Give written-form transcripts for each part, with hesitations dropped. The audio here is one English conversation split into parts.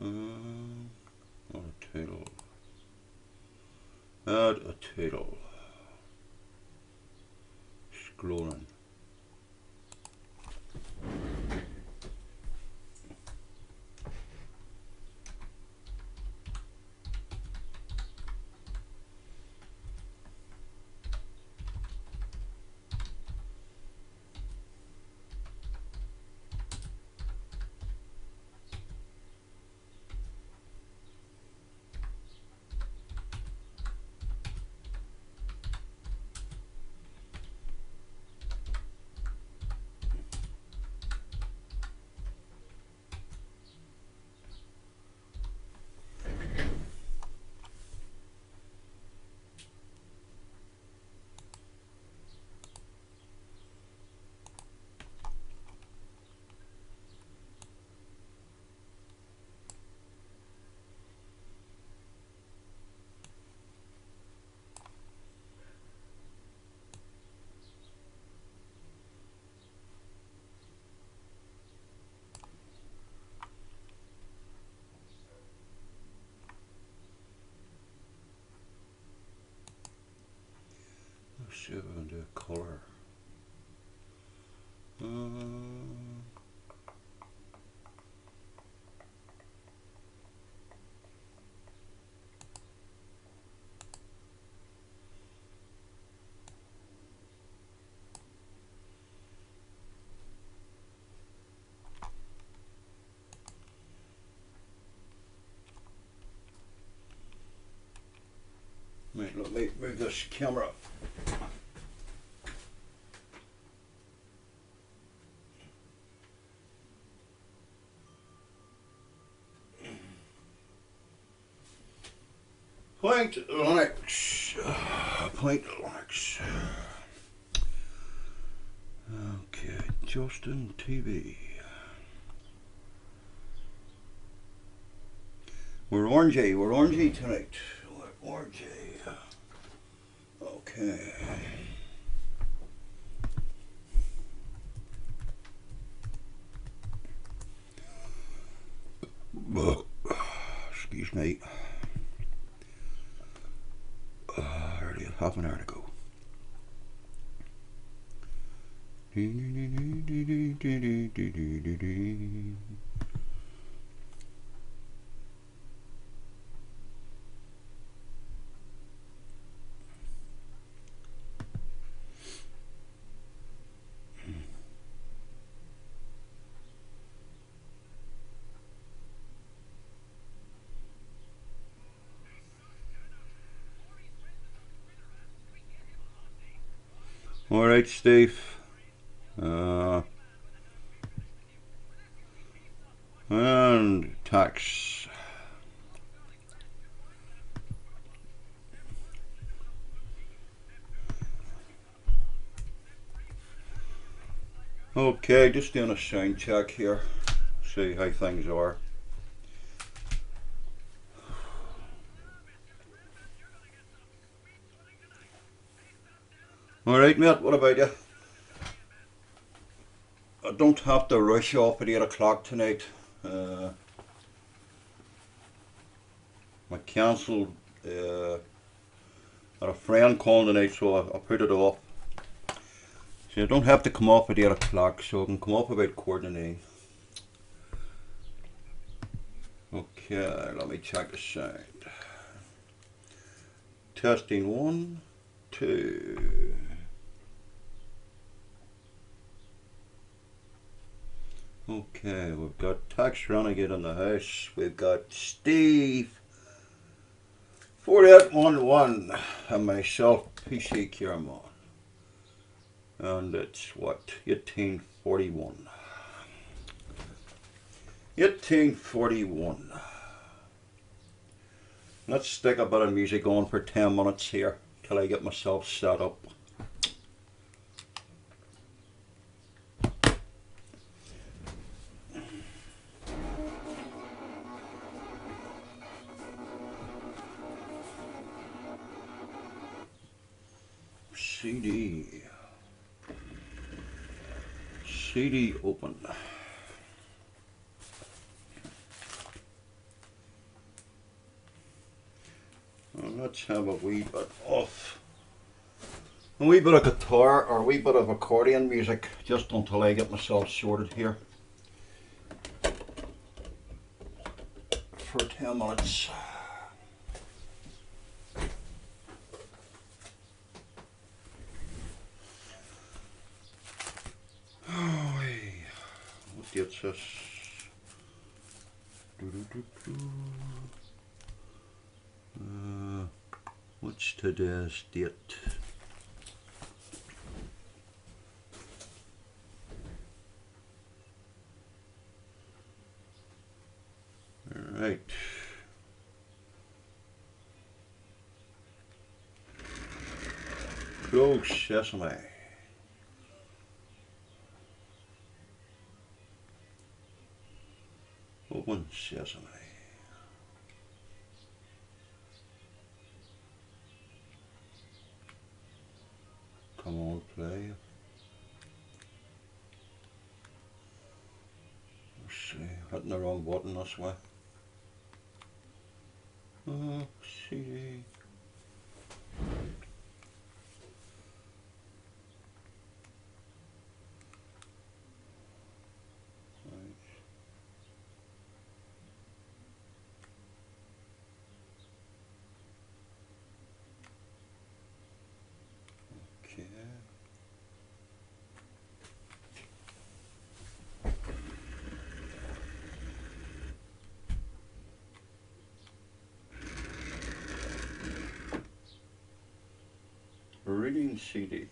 Not a title. Add a title. Scrolling. Let's see if I can do a color. Right, let me move this camera. Point Linux. Point Linux. Okay, Justin TV. We're orangey tonight. We're orangey. Okay. Excuse me. Already half an hour to go. All right, Steve. And tax. Okay, just doing a sound check here. See how things are. Alright mate, what about you? I don't have to rush off at 8 o'clock tonight. I cancelled had a friend calling tonight, so I put it off. So I don't have to come off at 8 o'clock, so I can come off about 9:15. Okay, let me check the sound. Testing 1, 2. Okay, we've got Tax Renegade in the house. We've got Steve 4811 and myself, Pccareman. And it's what? 1841. 1841. Let's stick a bit of music on for 10 minutes here till I get myself set up. CD open. let's have a wee bit of guitar or a wee bit of accordion music just until I get myself sorted here for 10 minutes. Oh, what date's this? What's today's date? Alright. Close sesame. Open sesame. Come on, play. Let's see, hitting the wrong button this way. CD. Okay. Reading CD.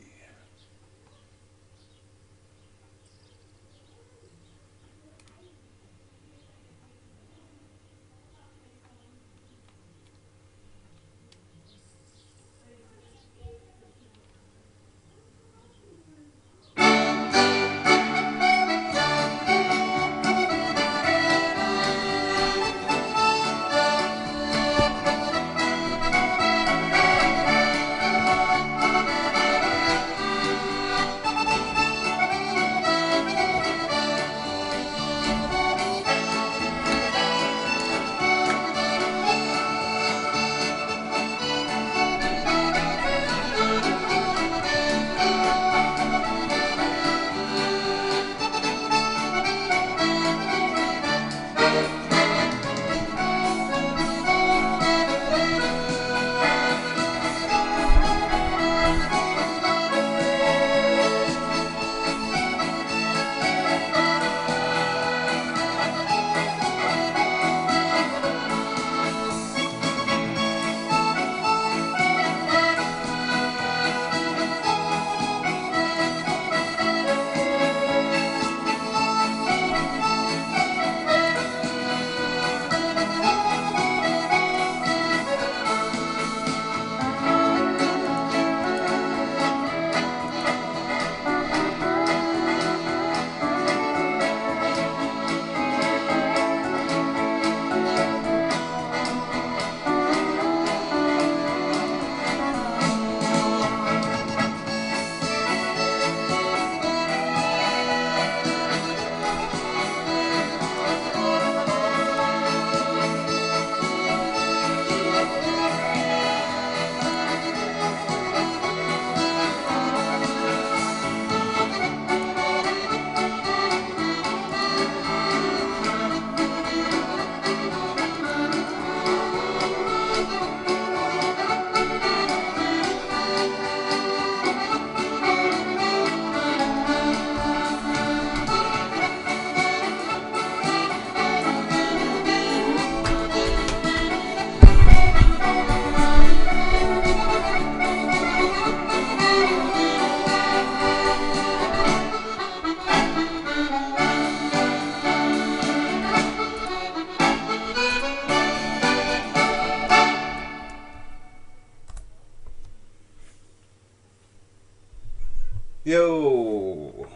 Yo.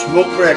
smoke break.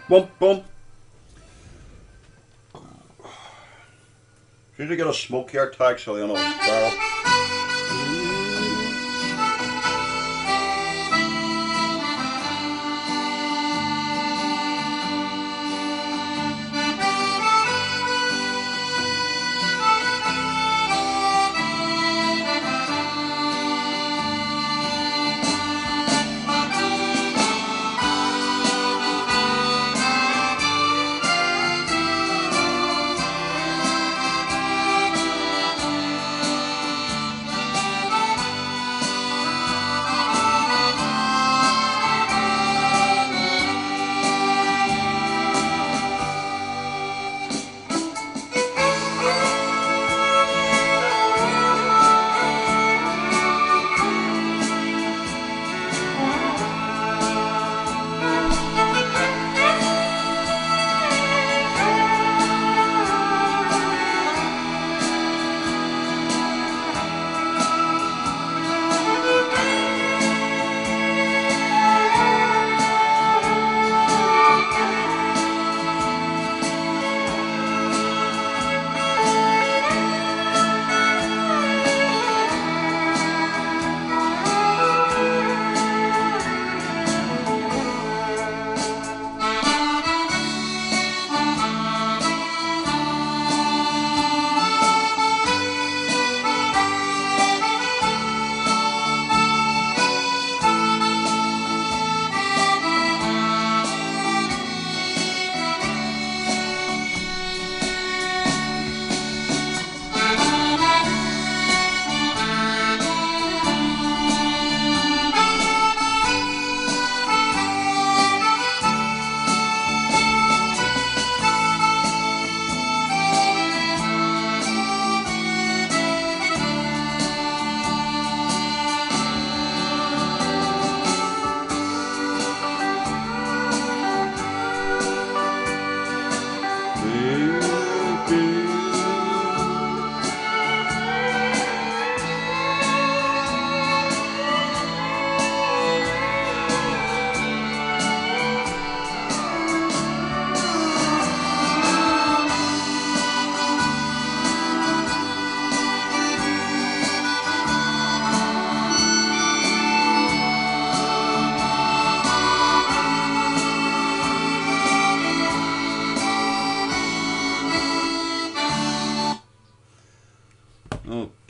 Boom, boom. As soon as I get a smoke here tag, so you know, barrel.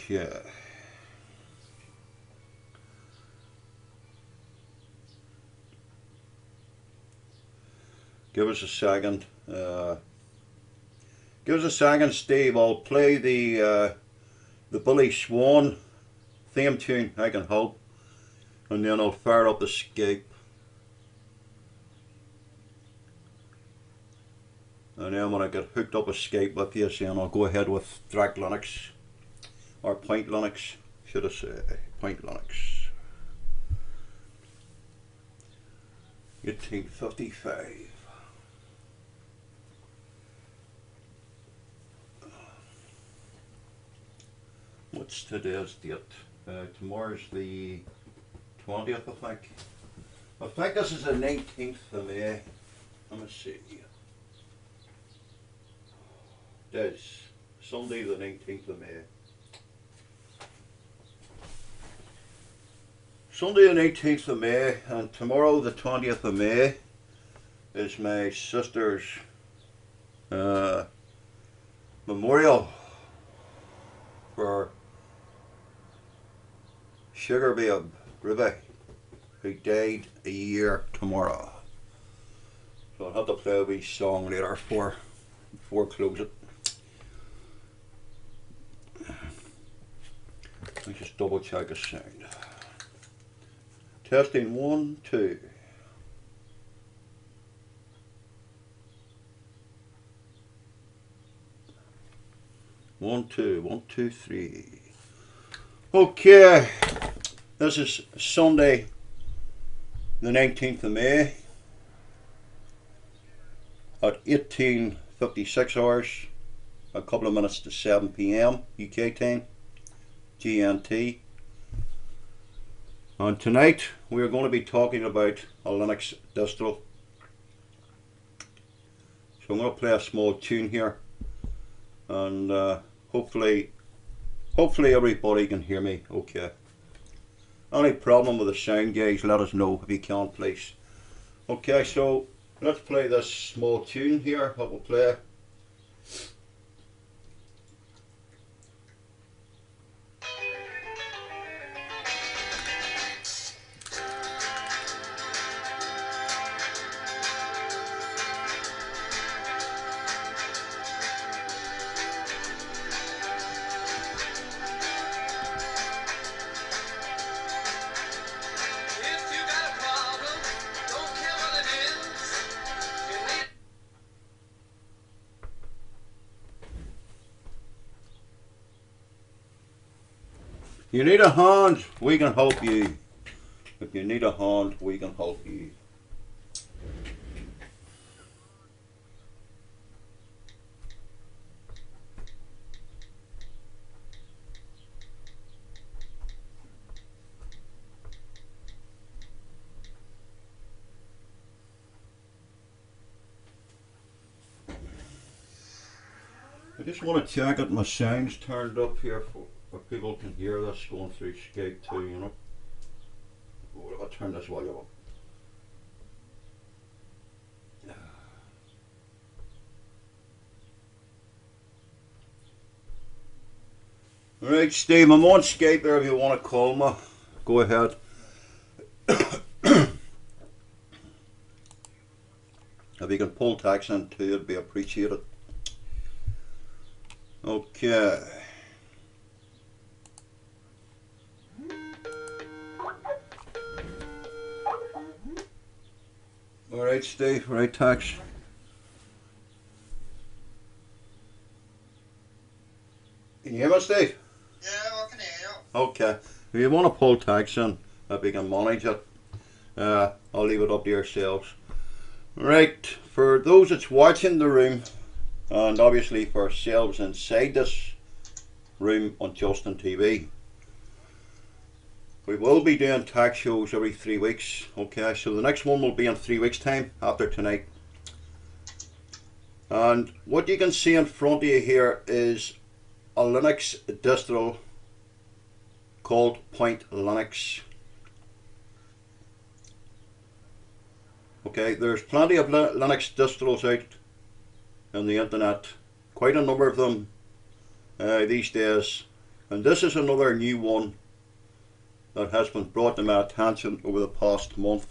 Okay. Give us a second. Give us a second, Steve. I'll play the Billy Swan theme tune. I can help, and then I'll fire up Escape, and then when I get hooked up Escape with you, then I'll go ahead with Drac Linux or Point Linux, should I say? Point Linux. 1855. What's today's date? Tomorrow's the 20th, I think. I think this is the 19th of May. Let me see. It is Sunday the 19th of May. Sunday the 19th of May, and tomorrow the 20th of May is my sister's memorial for Sugar Babe Ruby, who died a year tomorrow. So I'll have to play a wee song later before I close it. Let's just double check the sound. Testing 1, 2. One, two, three. Okay, this is Sunday, the 19th of May, at 18:56 hours, a couple of minutes to 7 p.m. UK time, GMT. And tonight we are going to be talking about a Linux distro. So I'm going to play a small tune here, and hopefully everybody can hear me okay. Any problem with the sound, guys, let us know if you can, please. Okay, so let's play this small tune here that we'll play. You need a hand, we can help you. If you need a hand, we can help you. I just want to check that my sound's turned up here for people can hear this going through Skype too, you know. Oh, I'll turn this volume up. Alright, Steve, I'm on Skype there if you want to call me. Go ahead. If you can pull text in too, it'd be appreciated. Okay. Alright, Steve, right text. Can you hear me, Steve? Yeah, I can hear you. Okay. If you want to pull text in, if you can manage it, I'll leave it up to yourselves. Right, for those that's watching the room, and obviously for ourselves inside this room on Justin TV, we will be doing tech shows every 3 weeks. Okay, so the next one will be in 3 weeks time after tonight. And what you can see in front of you here is a Linux distro called Point Linux. Okay, there's plenty of Linux distros out on the internet, quite a number of them these days, and this is another new one that has been brought to my attention over the past month.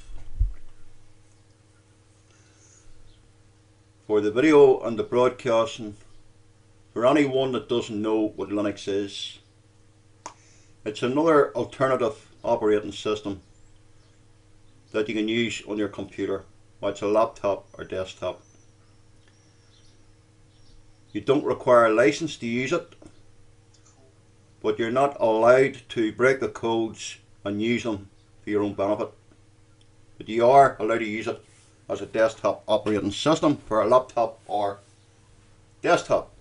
For the video and the broadcasting, for anyone that doesn't know what Linux is, it's another alternative operating system that you can use on your computer, whether it's a laptop or desktop. You don't require a license to use it, but you're not allowed to break the codes and use them for your own benefit. But you are allowed to use it as a desktop operating system for a laptop or desktop.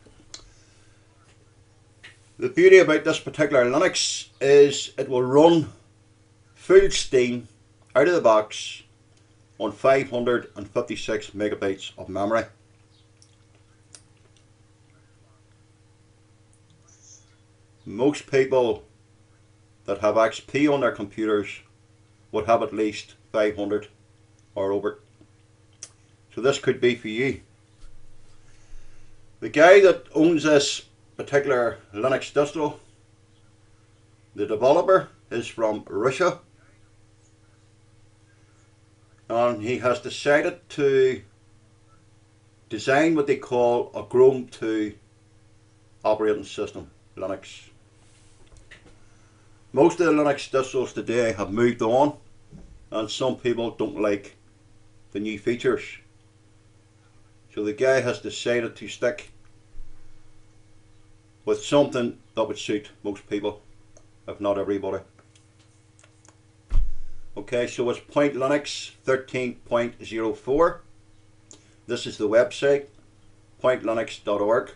The beauty about this particular Linux is it will run full steam out of the box on 556 megabytes of memory. Most people that have XP on their computers would have at least 500 or over. So this could be for you. The guy that owns this particular Linux distro, the developer, is from Russia, and he has decided to design what they call a Chrome 2 operating system, Linux. Most of the Linux distros today have moved on, and some people don't like the new features. So the guy has decided to stick with something that would suit most people, if not everybody. Okay, so it's Point Linux 13.04. This is the website, pointlinux.org.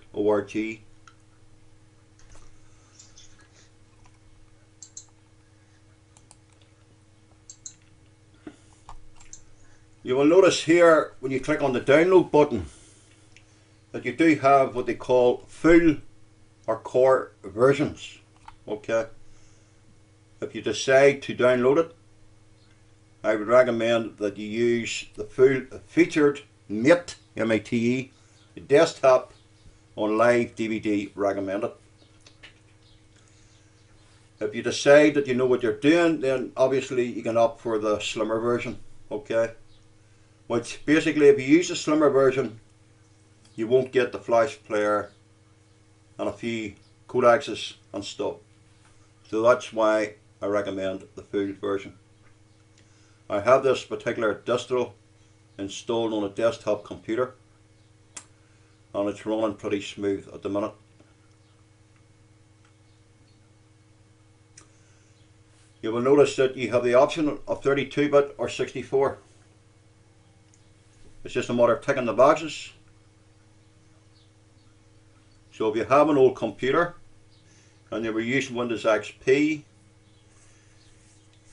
You will notice here when you click on the download button that you do have what they call full or core versions. Okay, if you decide to download it, I would recommend that you use the full featured MATE, M-A-T-E, desktop on live DVD recommended. If you decide that you know what you're doing, then obviously you can opt for the slimmer version. Okay, which basically if you use the slimmer version you won't get the flash player and a few codecs and stuff. So that's why I recommend the full version. I have this particular distro installed on a desktop computer and it's running pretty smooth at the minute. You will notice that you have the option of 32-bit or 64. It's just a matter of ticking the boxes. So if you have an old computer and you were using Windows XP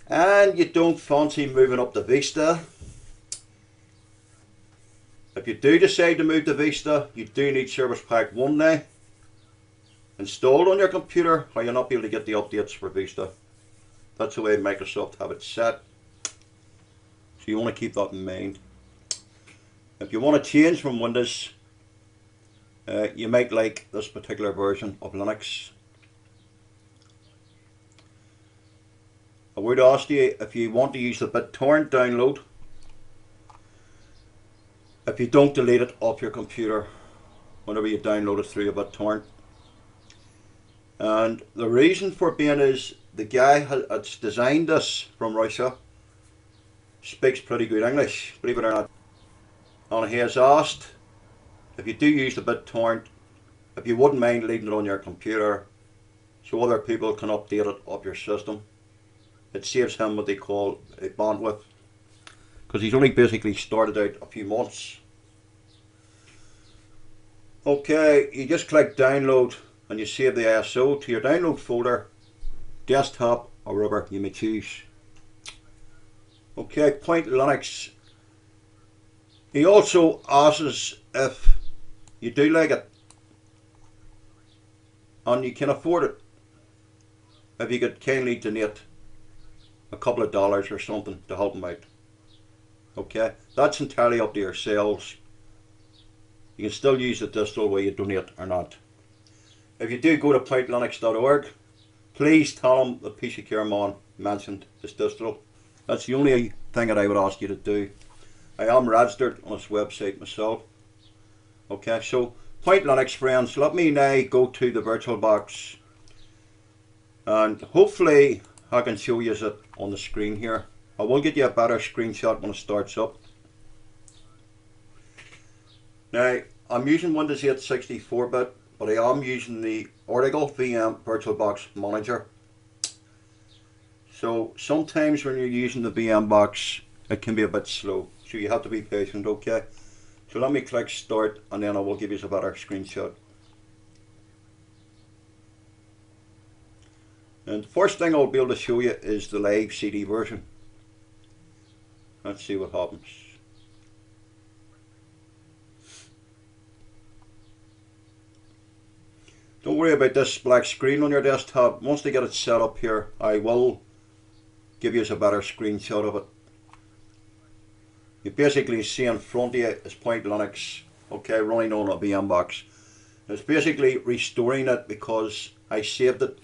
and you don't fancy moving up to Vista, if you do decide to move to Vista, you do need Service Pack 1 now installed on your computer, or you'll not be able to get the updates for Vista. That's the way Microsoft have it set. So you want to keep that in mind. If you want to change from Windows, you might like this particular version of Linux. I would ask you if you want to use the BitTorrent download, if you don't delete it off your computer whenever you download it through a BitTorrent. And the reason for being is the guy that's designed this from Russia speaks pretty good English, believe it or not. And he has asked if you do use the BitTorrent, if you wouldn't mind leaving it on your computer so other people can update it off your system. It saves him what they call a bandwidth, because he's only basically started out a few months. Okay, you just click download and you save the ISO to your download folder, desktop or wherever you may choose. Okay, Point Linux. He also asks if you do like it and you can afford it, if you could kindly donate a couple of dollars or something to help him out. Okay, that's entirely up to yourselves. You can still use the distro where you donate or not. If you do go to pointlinux.org, please tell them that Pccareman mentioned this distro. That's the only thing that I would ask you to do. I am registered on this website myself. Okay, so Point Linux friends, let me now go to the VirtualBox and hopefully I can show you it on the screen here. I will get you a better screenshot when it starts up. Now I'm using Windows 8 64-bit, but I am using the Oracle VM VirtualBox Manager. So sometimes when you're using the VM box it can be a bit slow, so you have to be patient. Okay, so let me click start and then I will give you a better screenshot. And the first thing I'll be able to show you is the live CD version. Let's see what happens. Don't worry about this black screen on your desktop. Once they get it set up here, I will give you a better screenshot of it. You basically see in front of you is Point Linux, okay, running on a VM box. It's basically restoring it because I saved it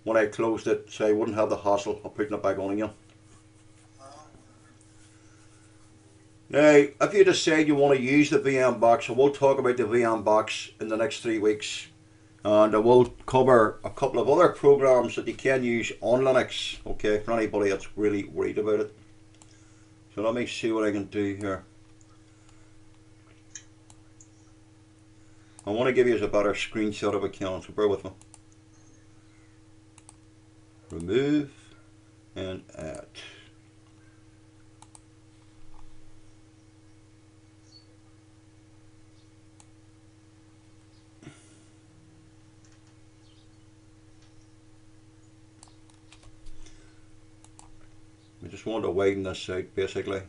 when I closed it, so I wouldn't have the hassle of putting it back on again. Now, if you decide you want to use the VM box, I will talk about the VM box in the next 3 weeks. And I will cover a couple of other programs that you can use on Linux, okay, for anybody that's really worried about it. So let me see what I can do here. I want to give you a better screenshot of account, so bear with me. Remove and add. We just want to widen this out basically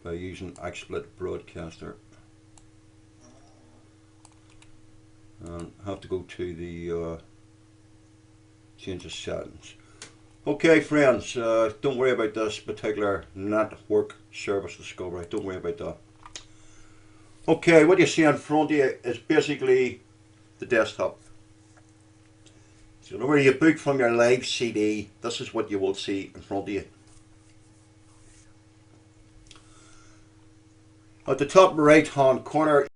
by using XSplit Broadcaster. And have to go to the change the settings. Okay friends, don't worry about this particular network service discovery, don't worry about that. Okay, what you see in front of you is basically the desktop. So whenever you boot from your live CD, this is what you will see in front of you. At the top right hand corner